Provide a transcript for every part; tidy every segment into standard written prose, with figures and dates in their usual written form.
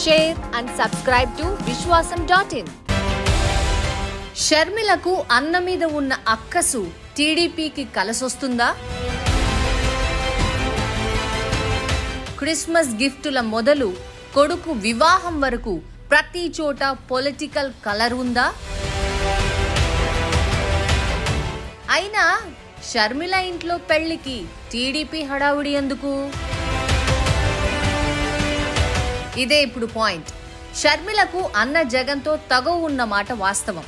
share and subscribe to Vishwasam.in. షర్మిలకు అన్న మీద ఉన్న అక్కసు టీడీపీకి కలసొస్తుందా? క్రిస్మస్ గిఫ్టుల మొదలు కొడుకు వివాహం వరకు ప్రతి చోట పొలిటికల్ కలర్ ఉందా? అయినా షర్మిల ఇంట్లో పెళ్లికి టీడీపీ హడావుడి ఎందుకు? ఇదే ఇప్పుడు పాయింట్. షర్మిలకు అన్న జగన్తో తగవు ఉన్న మాట వాస్తవం.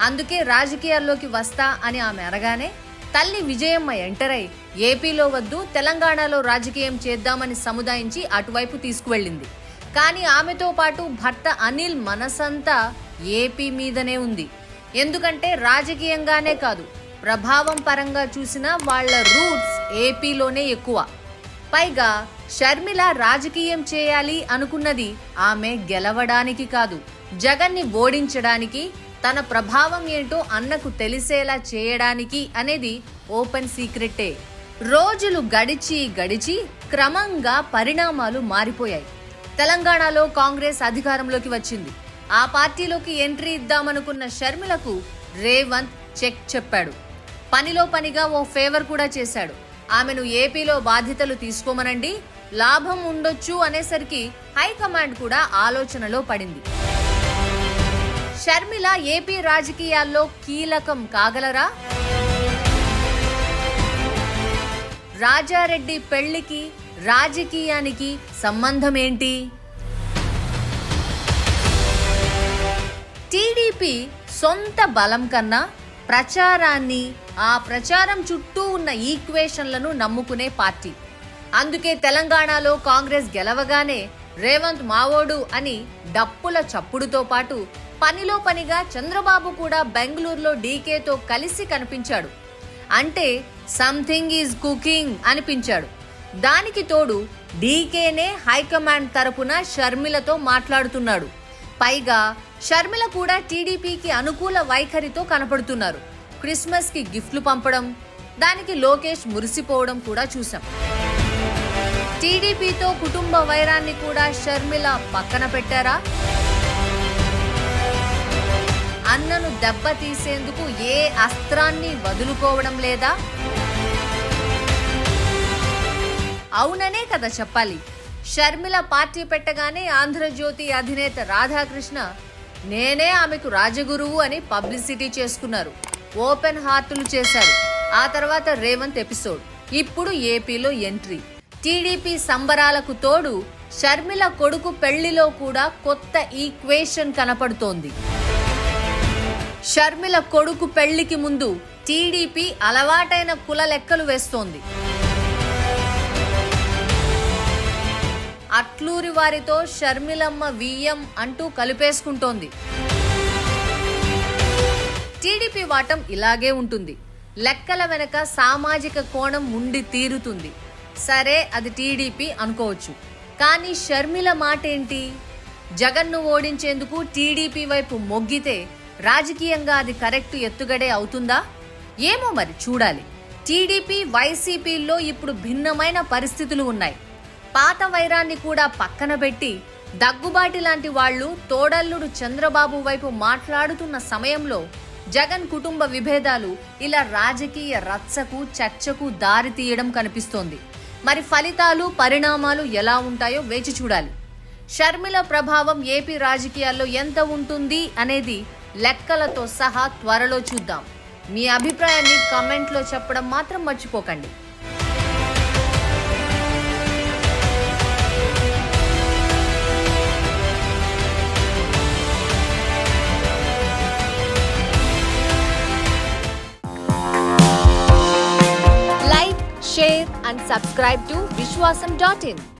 అందుకే రాజకీయాల్లోకి వస్తా అని ఆమె అనగానే తల్లి విజయమ్మ ఎంటర్ అయి ఏపీలో వద్దు తెలంగాణలో రాజకీయం చేద్దామని సముదాయించి అటువైపు తీసుకువెళ్ళింది. కానీ ఆమెతో పాటు భర్త అనిల్ మనసంతా ఏపీ మీదనే ఉంది. ఎందుకంటే రాజకీయంగానే కాదు, ప్రభావం పరంగా చూసినా వాళ్ల రూట్స్ ఏపీలోనే ఎక్కువ. పైగా షర్మిల రాజకీయం చేయాలి అనుకున్నది ఆమె గెలవడానికి కాదు, జగన్ని ఓడించడానికి, తన ప్రభావం ఏంటో అన్నకు తెలిసేలా చేయడానికి అనేది ఓపెన్ సీక్రెటే. రోజులు గడిచి గడిచి క్రమంగా పరిణామాలు మారిపోయాయి. తెలంగాణలో కాంగ్రెస్ అధికారంలోకి వచ్చింది. ఆ పార్టీలోకి ఎంట్రీ ఇద్దామనుకున్న షర్మిలకు రేవంత్ చెక్ చెప్పాడు. పనిలో పనిగా ఓ ఫేవర్ కూడా చేశాడు. ఆమెను ఏపీలో బాధ్యతలు తీసుకోమనండి, లాభం ఉండొచ్చు అనేసరికి హైకమాండ్ కూడా ఆలోచనలో పడింది. షర్మిల ఏపీ రాజకీయాల్లో కీలకం కాగలరా? రాజారెడ్డి పెళ్లికి రాజకీయానికి సంబంధం ఏంటి? టీడీపీ సొంత బలం కన్నా ప్రచారాన్ని, ఆ ప్రచారం చుట్టూ ఉన్న ఈక్వేషన్లను నమ్ముకునే పార్టీ. అందుకే తెలంగాణలో కాంగ్రెస్ గెలవగానే రేవంత్ మావోడు అని డప్పుల చప్పుడుతో పాటు పనిలో పనిగా చంద్రబాబు కూడా బెంగళూరులో డీకేతో కలిసి కనిపించాడు. అంటే సంథింగ్ ఈజ్ కుకింగ్ అనిపించాడు. దానికి తోడు డీకేనే హైకమాండ్ తరపున షర్మిలతో మాట్లాడుతున్నాడు. పైగా షర్మిల కూడా టీడీపీకి అనుకూల వైఖరితో కనపడుతున్నారు. క్రిస్మస్ కి గిఫ్ట్లు పంపడం, దానికి లోకేష్ మురిసిపోవడం కూడా చూసాం. టీడీపీతో కుటుంబ వైరాన్ని కూడా షర్మిల పక్కన పెట్టారా? అన్నను దెబ్బతీసేందుకు ఏ అస్త్రాన్ని వదులుకోవడం లేదా? అవుననే కదా చెప్పాలి. షర్మిల పార్టీ పెట్టగానే ఆంధ్రజ్యోతి అధినేత రాధాకృష్ణ నేనే ఆమెకు రాజగురువు అని పబ్లిసిటీ చేసుకున్నారు. ఓపెన్ హార్టులు చేశారు. ఆ తర్వాత రేవంత్ ఎపిసోడ్, ఇప్పుడు ఏపీలో ఎంట్రీ. టీడీపీ సంబరాలకు తోడు షర్మిల కొడుకు పెళ్లిలో కూడా కొత్త ఈక్వేషన్ కనపడుతోంది. షర్మిల కొడుకు పెళ్లికి ముందు టీడీపీ అలవాటైన కుల లెక్కలు వేస్తోంది. అట్లూరి వారితో షర్మిలమ్మ వియ్యం అంటూ కలిపేసుకుంటోంది. టీడీపీ వాటం ఇలాగే ఉంటుంది. లెక్కల వెనక సామాజిక కోణం ఉండి తీరుతుంది. సరే, అది టీడీపీ అనుకోవచ్చు. కానీ షర్మిల మాటేంటి? జగన్ను ఓడించేందుకు టీడీపీ వైపు మొగ్గితే రాజకీయంగా అది కరెక్ట్ ఎత్తుగడే అవుతుందా? ఏమో మరి చూడాలి. టీడీపీ వైసీపీల్లో ఇప్పుడు భిన్నమైన పరిస్థితులు ఉన్నాయి. పాత వైరాన్ని కూడా పక్కన పెట్టి దగ్గుబాటి లాంటి వాళ్లు తోడల్లుడు చంద్రబాబు వైపు మాట్లాడుతున్న సమయంలో జగన్ కుటుంబ విభేదాలు ఇలా రాజకీయ రచ్చకు, చర్చకు దారి తీయడం కనిపిస్తోంది. మరి ఫలితాలు, పరిణామాలు ఎలా ఉంటాయో వేచి చూడాలి. షర్మిల ప్రభావం ఏపీ రాజకీయాల్లో ఎంత ఉంటుంది అనేది లెక్కలతో సహా త్వరలో చూద్దాం. మీ అభిప్రాయాన్ని కామెంట్లో చెప్పడం మాత్రం మర్చిపోకండి. Like, share and subscribe to Vishwasam.in.